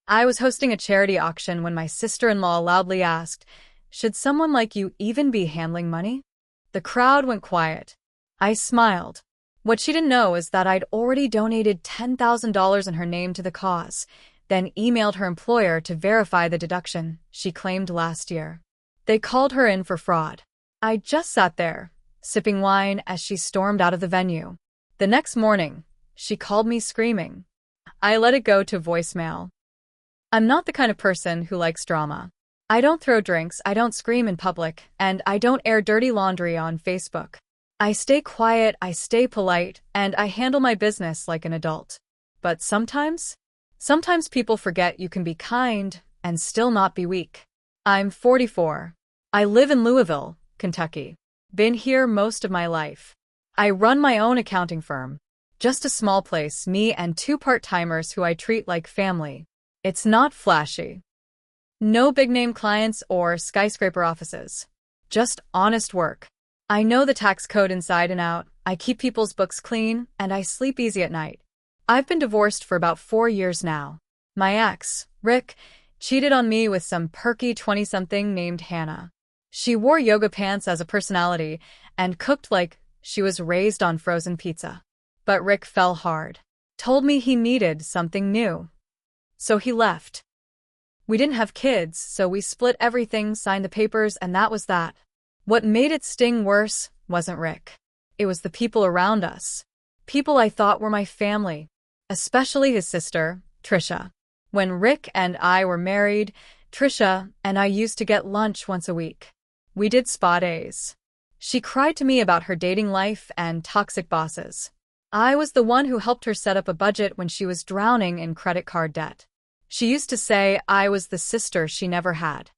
I was hosting a charity auction when my sister-in-law loudly asked, "Should someone like you even be handling money?" The crowd went quiet. I smiled. What she didn't know is that I'd already donated $10,000 in her name to the cause, then emailed her employer to verify the deduction she claimed last year. They called her in for fraud. I just sat there, sipping wine as she stormed out of the venue. The next morning, she called me screaming. I let it go to voicemail. I'm not the kind of person who likes drama. I don't throw drinks, I don't scream in public, and I don't air dirty laundry on Facebook. I stay quiet, I stay polite, and I handle my business like an adult. But sometimes people forget you can be kind and still not be weak. I'm 44. I live in Louisville, Kentucky. Been here most of my life. I run my own accounting firm. Just a small place, me and two part-timers who I treat like family. It's not flashy. No big-name clients or skyscraper offices. Just honest work. I know the tax code inside and out, I keep people's books clean, and I sleep easy at night. I've been divorced for about 4 years now. My ex, Rick, cheated on me with some perky 20-something named Hannah. She wore yoga pants as a personality and cooked like she was raised on frozen pizza. But Rick fell hard. Told me he needed something new. So he left. We didn't have kids, so we split everything, signed the papers, and that was that. What made it sting worse wasn't Rick. It was the people around us. People I thought were my family. Especially his sister, Trisha. When Rick and I were married, Trisha and I used to get lunch once a week. We did spa days. She cried to me about her dating life and toxic bosses. I was the one who helped her set up a budget when she was drowning in credit card debt. She used to say I was the sister she never had.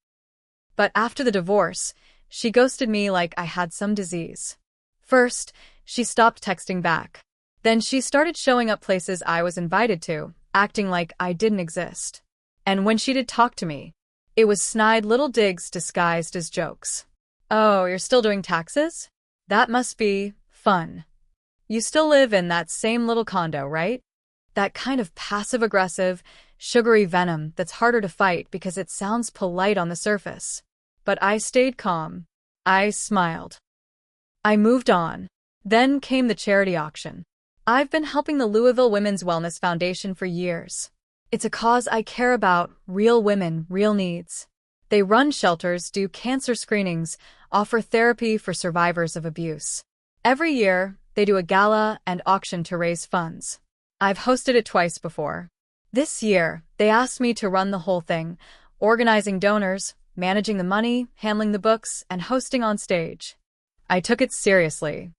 But after the divorce, she ghosted me like I had some disease. First, she stopped texting back. Then she started showing up places I was invited to, acting like I didn't exist. And when she did talk to me, it was snide little digs disguised as jokes. "Oh, you're still doing taxes? That must be fun. You still live in that same little condo, right?" That kind of passive-aggressive, sugary venom that's harder to fight because it sounds polite on the surface. But I stayed calm. I smiled. I moved on. Then came the charity auction. I've been helping the Louisville Women's Wellness Foundation for years. It's a cause I care about, real women, real needs. They run shelters, do cancer screenings, offer therapy for survivors of abuse. Every year, they do a gala and auction to raise funds. I've hosted it twice before. This year, they asked me to run the whole thing, organizing donors, managing the money, handling the books, and hosting on stage. I took it seriously.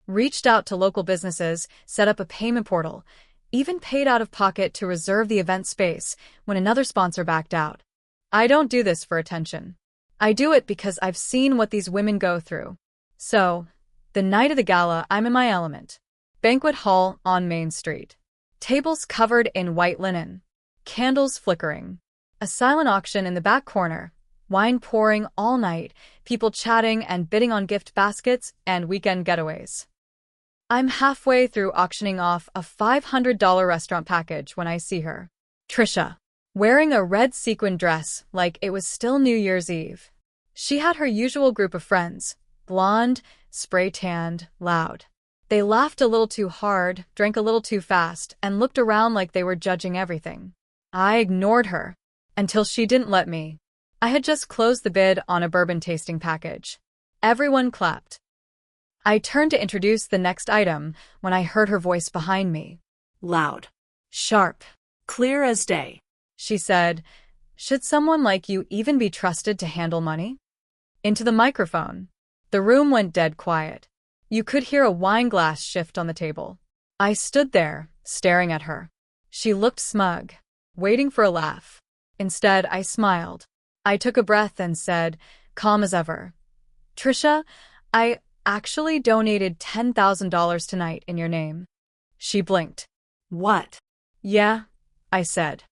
Reached out to local businesses, set up a payment portal, even paid out of pocket to reserve the event space when another sponsor backed out. I don't do this for attention. I do it because I've seen what these women go through. So, the night of the gala, I'm in my element. Banquet hall on Main Street. Tables covered in white linen. Candles flickering. A silent auction in the back corner. Wine pouring all night, people chatting and bidding on gift baskets and weekend getaways. I'm halfway through auctioning off a $500 restaurant package when I see her. Trisha, wearing a red sequin dress like it was still New Year's Eve. She had her usual group of friends, blonde, spray-tanned, loud. They laughed a little too hard, drank a little too fast, and looked around like they were judging everything. I ignored her until she didn't let me. I had just closed the bid on a bourbon tasting package. Everyone clapped. I turned to introduce the next item when I heard her voice behind me. Loud. Sharp. Clear as day. She said, "Should someone like you even be trusted to handle money?" Into the microphone. The room went dead quiet. You could hear a wine glass shift on the table. I stood there, staring at her. She looked smug, waiting for a laugh. Instead, I smiled. I took a breath and said, calm as ever, "Trisha, I actually donated $10,000 tonight in your name." She blinked. "What?" "Yeah," I said.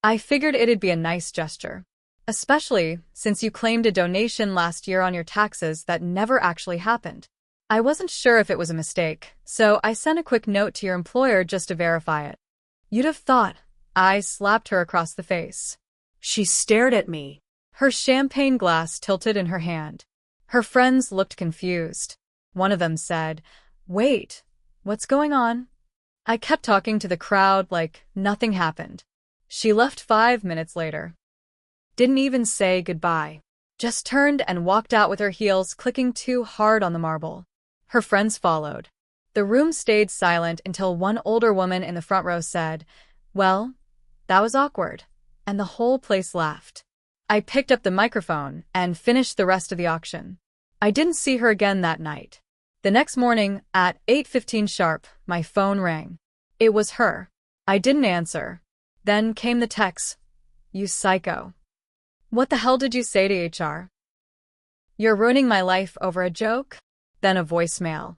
"I figured it'd be a nice gesture. Especially since you claimed a donation last year on your taxes that never actually happened. I wasn't sure if it was a mistake, so I sent a quick note to your employer just to verify it. You'd have thought I slapped her across the face. She stared at me. Her champagne glass tilted in her hand. Her friends looked confused. One of them said, "Wait, what's going on?" I kept talking to the crowd like nothing happened. She left 5 minutes later. Didn't even say goodbye. Just turned and walked out with her heels clicking too hard on the marble. Her friends followed. The room stayed silent until one older woman in the front row said, "Well, that was awkward," and the whole place laughed. I picked up the microphone and finished the rest of the auction. I didn't see her again that night. The next morning, at 8:15 sharp, my phone rang. It was her. I didn't answer. Then came the text, "You psycho. What the hell did you say to HR? You're ruining my life over a joke?" Then a voicemail.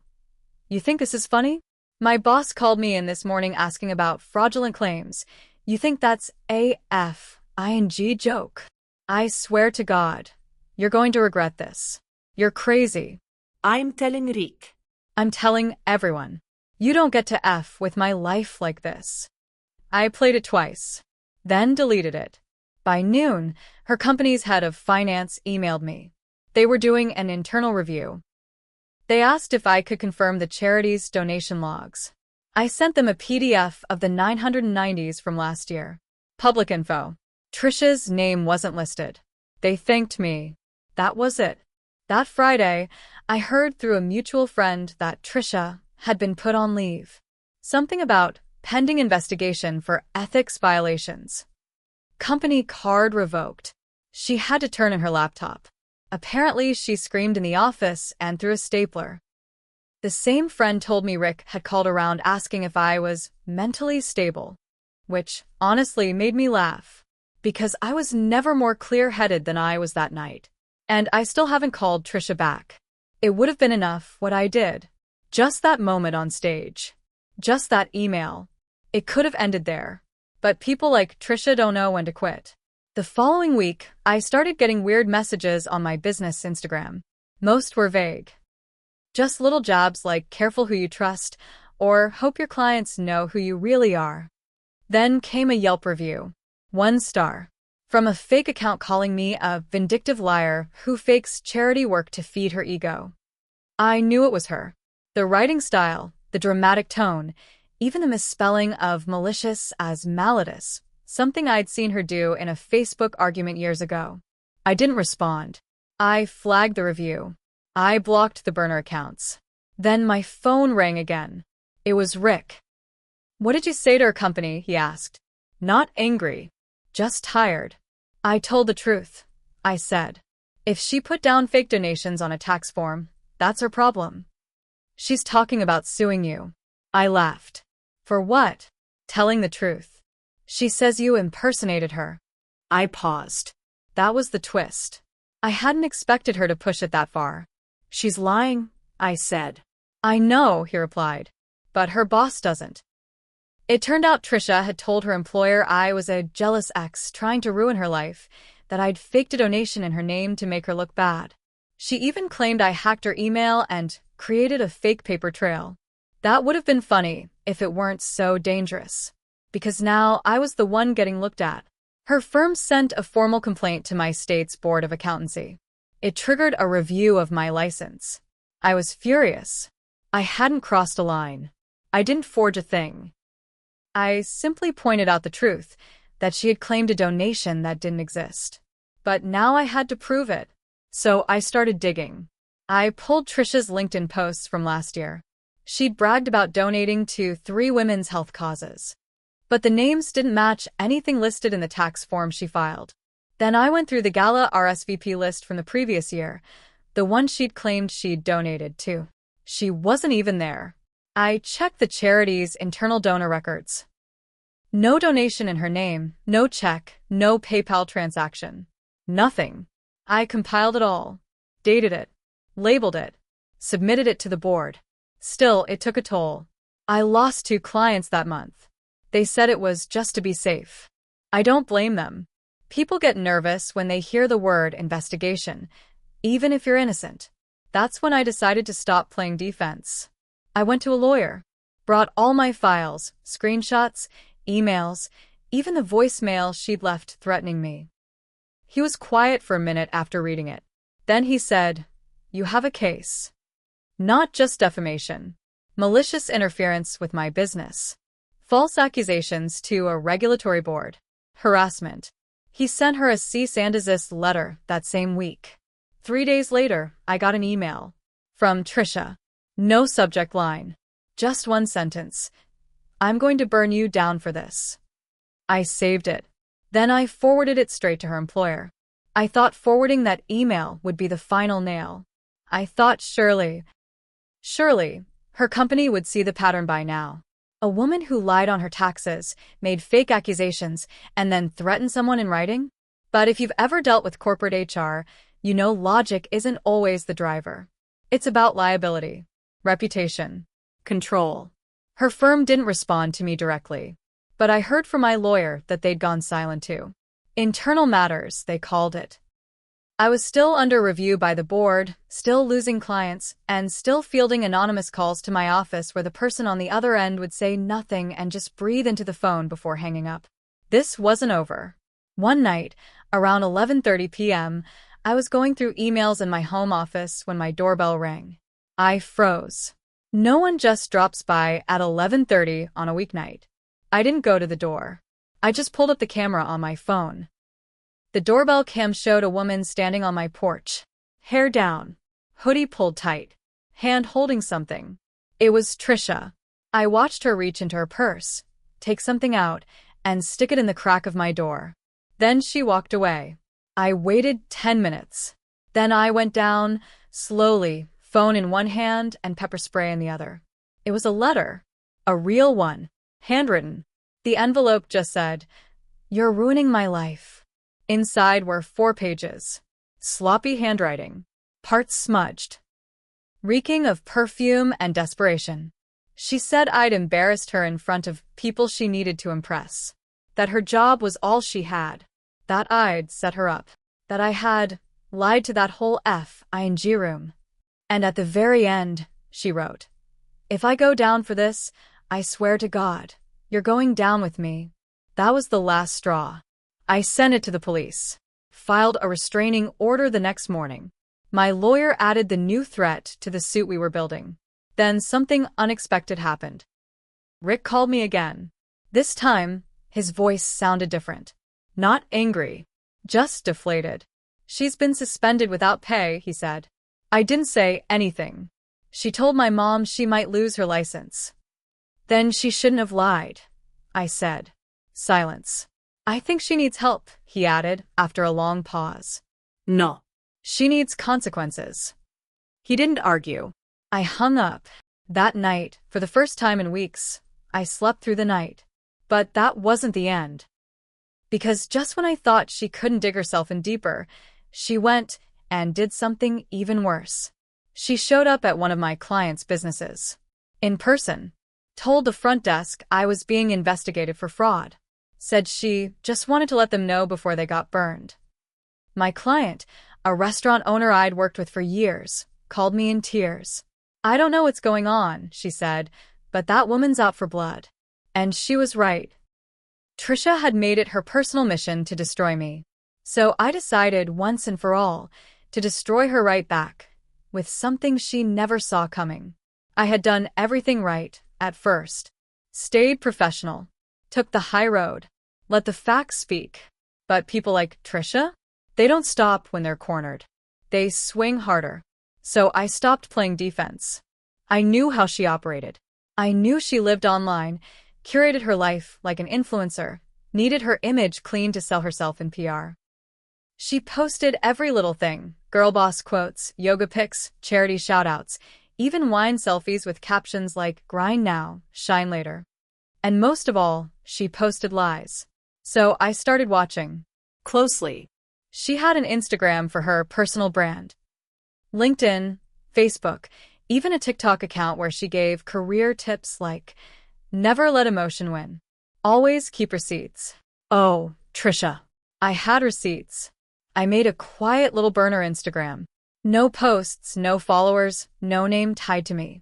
"You think this is funny? My boss called me in this morning asking about fraudulent claims. You think that's a f-ing joke? I swear to God, you're going to regret this. You're crazy." I'm telling Rick. I'm telling everyone. You don't get to F with my life like this. I played it twice, then deleted it. By noon, her company's head of finance emailed me. They were doing an internal review. They asked if I could confirm the charity's donation logs. I sent them a PDF of the 990s from last year. Public info. Trisha's name wasn't listed. They thanked me. That was it. That Friday, I heard through a mutual friend that Trisha had been put on leave. Something about pending investigation for ethics violations. Company card revoked. She had to turn in her laptop. Apparently, she screamed in the office and threw a stapler. The same friend told me Rick had called around asking if I was mentally stable, which honestly made me laugh, because I was never more clear-headed than I was that night. And I still haven't called Trisha back. It would have been enough what I did. Just that moment on stage. Just that email. It could have ended there. But people like Trisha don't know when to quit. The following week, I started getting weird messages on my business Instagram. Most were vague. Just little jabs like "careful who you trust" or "hope your clients know who you really are." Then came a Yelp review. 1 star. From a fake account calling me a vindictive liar who fakes charity work to feed her ego. I knew it was her. The writing style, the dramatic tone, even the misspelling of malicious as malicious, something I'd seen her do in a Facebook argument years ago. I didn't respond. I flagged the review. I blocked the burner accounts. Then my phone rang again. It was Rick. "What did you say to her company?" he asked. Not angry. Just tired. I told the truth. I said, "If she put down fake donations on a tax form, that's her problem. She's talking about suing you." I laughed. "For what?" "Telling the truth. She says you impersonated her." I paused. That was the twist. I hadn't expected her to push it that far. "She's lying," I said. "I know," he replied. "But her boss doesn't." It turned out Trisha had told her employer I was a jealous ex trying to ruin her life, that I'd faked a donation in her name to make her look bad. She even claimed I hacked her email and created a fake paper trail. That would have been funny if it weren't so dangerous. Because now I was the one getting looked at. Her firm sent a formal complaint to my state's Board of Accountancy. It triggered a review of my license. I was furious. I hadn't crossed a line. I didn't forge a thing. I simply pointed out the truth, that she had claimed a donation that didn't exist. But now I had to prove it. So I started digging. I pulled Trisha's LinkedIn posts from last year. She'd bragged about donating to 3 women's health causes. But the names didn't match anything listed in the tax form she filed. Then I went through the Gala RSVP list from the previous year, the one she'd claimed she'd donated to. She wasn't even there. I checked the charity's internal donor records. No donation in her name, no check, no PayPal transaction. Nothing. I compiled it all, dated it, labeled it, submitted it to the board. Still, it took a toll. I lost 2 clients that month. They said it was just to be safe. I don't blame them. People get nervous when they hear the word investigation, even if you're innocent. That's when I decided to stop playing defense. I went to a lawyer, brought all my files, screenshots, emails, even the voicemail she'd left threatening me. He was quiet for a minute after reading it. Then he said, "You have a case. Not just defamation. Malicious interference with my business. False accusations to a regulatory board. Harassment." He sent her a cease and desist letter that same week. 3 days later, I got an email. From Trisha. No subject line. Just one sentence. "I'm going to burn you down for this." I saved it. Then I forwarded it straight to her employer. I thought forwarding that email would be the final nail. I thought surely, her company would see the pattern by now. A woman who lied on her taxes, made fake accusations, and then threatened someone in writing? But if you've ever dealt with corporate HR, you know logic isn't always the driver. It's about liability, reputation, control. Her firm didn't respond to me directly, but I heard from my lawyer that they'd gone silent too. Internal matters, they called it. I was still under review by the board, still losing clients, and still fielding anonymous calls to my office where the person on the other end would say nothing and just breathe into the phone before hanging up. This wasn't over. One night, around 11:30 p.m., I was going through emails in my home office when my doorbell rang. I froze. No one just drops by at 11:30 on a weeknight. I didn't go to the door. I just pulled up the camera on my phone. The doorbell cam showed a woman standing on my porch. Hair down, hoodie pulled tight, hand holding something. It was Trisha. I watched her reach into her purse, take something out, and stick it in the crack of my door. Then she walked away. I waited 10 minutes. Then I went down, slowly, phone in one hand and pepper spray in the other. It was a letter. A real one. Handwritten. The envelope just said, "You're ruining my life." Inside were 4 pages. Sloppy handwriting. Parts smudged. Reeking of perfume and desperation. She said I'd embarrassed her in front of people she needed to impress. That her job was all she had. That I'd set her up. That I had lied to that whole FING room. And at the very end, she wrote, "If I go down for this, I swear to God, you're going down with me." That was the last straw. I sent it to the police. Filed a restraining order the next morning. My lawyer added the new threat to the suit we were building. Then something unexpected happened. Rick called me again. This time, his voice sounded different. Not angry, just deflated. "She's been suspended without pay," he said. I didn't say anything. She told my mom she might lose her license. "Then she shouldn't have lied," I said. Silence. "I think she needs help," he added after a long pause. No. "She needs consequences." He didn't argue. I hung up. That night, for the first time in weeks, I slept through the night. But that wasn't the end. Because just when I thought she couldn't dig herself in deeper, she went and did something even worse. She showed up at one of my clients' businesses. In person. Told the front desk I was being investigated for fraud. Said she just wanted to let them know before they got burned. My client, a restaurant owner I'd worked with for years, called me in tears. "I don't know what's going on," she said, "but that woman's out for blood." And she was right. Trisha had made it her personal mission to destroy me. So I decided once and for all to destroy her right back, with something she never saw coming. I had done everything right, at first. Stayed professional. Took the high road. Let the facts speak. But people like Trisha? They don't stop when they're cornered. They swing harder. So I stopped playing defense. I knew how she operated. I knew she lived online, curated her life like an influencer, needed her image clean to sell herself in PR. She posted every little thing, girl boss quotes, yoga pics, charity shoutouts, even wine selfies with captions like "grind now, shine later." And most of all, she posted lies. So I started watching Closely. She had an Instagram for her personal brand, LinkedIn, Facebook, even a TikTok account where she gave career tips like, "Never let emotion win. Always keep receipts." Oh, Trisha. I had receipts. I made a quiet little burner Instagram. No posts, no followers, no name tied to me.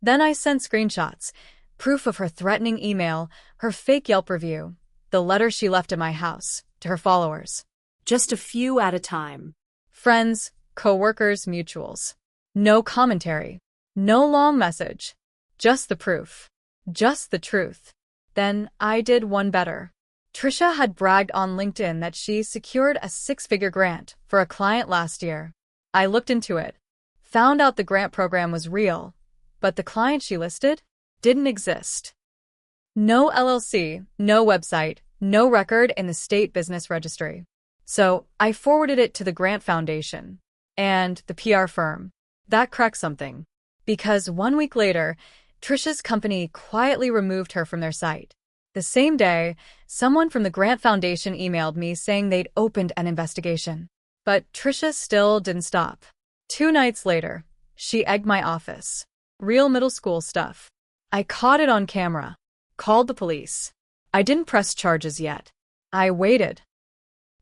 Then I sent screenshots, proof of her threatening email, her fake Yelp review, The letter she left at my house, to her followers. Just a few at a time. Friends, co-workers, mutuals. No commentary. No long message. Just the proof. Just the truth. Then I did one better. Trisha had bragged on LinkedIn that she secured a 6-figure grant for a client last year. I looked into it. Found out the grant program was real, but the client she listed didn't exist. No LLC, no website, no record in the state business registry. So I forwarded it to the Grant Foundation and the PR firm. That cracked something. Because 1 week later, Trisha's company quietly removed her from their site. The same day, someone from the Grant Foundation emailed me saying they'd opened an investigation. But Trisha still didn't stop. 2 nights later, she egged my office. Real middle school stuff. I caught it on camera. Called the police. I didn't press charges yet. I waited.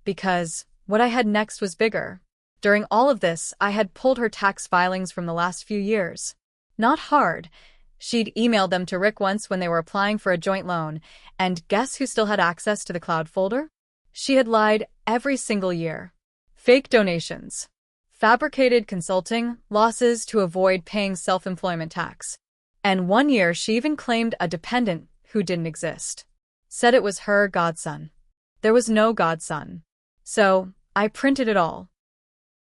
Because what I had next was bigger. During all of this, I had pulled her tax filings from the last few years. Not hard. She'd emailed them to Rick once when they were applying for a joint loan, and guess who still had access to the cloud folder? She had lied every single year. Fake donations. Fabricated consulting, losses to avoid paying self-employment tax. And 1 year she even claimed a dependent who didn't exist. Said it was her godson. There was no godson. So, I printed it all.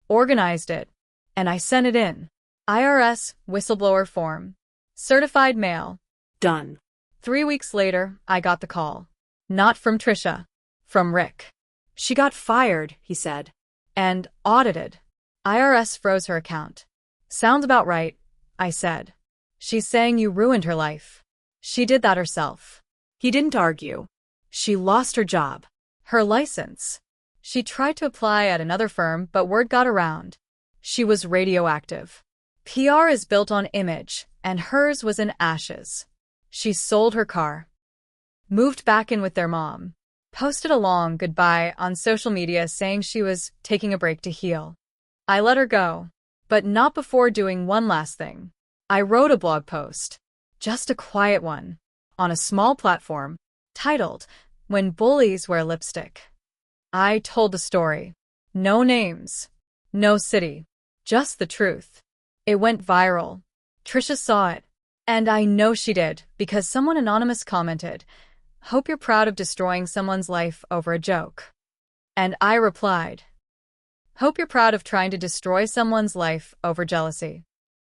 Organized it. And I sent it in. IRS whistleblower form. Certified mail. Done. 3 weeks later, I got the call. Not from Trisha. From Rick. She got fired, he said. And audited. IRS froze her account. Sounds about right, I said. She's saying you ruined her life. She did that herself. He didn't argue. She lost her job. Her license. She tried to apply at another firm, but word got around. She was radioactive. PR is built on image, and hers was in ashes. She sold her car. Moved back in with their mom. Posted a long goodbye on social media saying she was taking a break to heal. I let her go, but not before doing one last thing. I wrote a blog post, just a quiet one, on a small platform, titled, When Bullies Wear Lipstick. I told the story. No names. No city. Just the truth. It went viral. Trisha saw it. And I know she did, because someone anonymous commented, "Hope you're proud of destroying someone's life over a joke." And I replied, "Hope you're proud of trying to destroy someone's life over jealousy."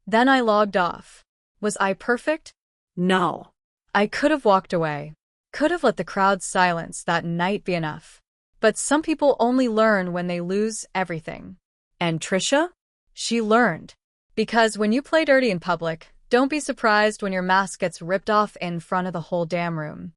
Then I logged off. Was I perfect? No. I could have walked away. Could have let the crowd's silence that night be enough. But some people only learn when they lose everything. And Trisha? She learned. Because when you play dirty in public, don't be surprised when your mask gets ripped off in front of the whole damn room.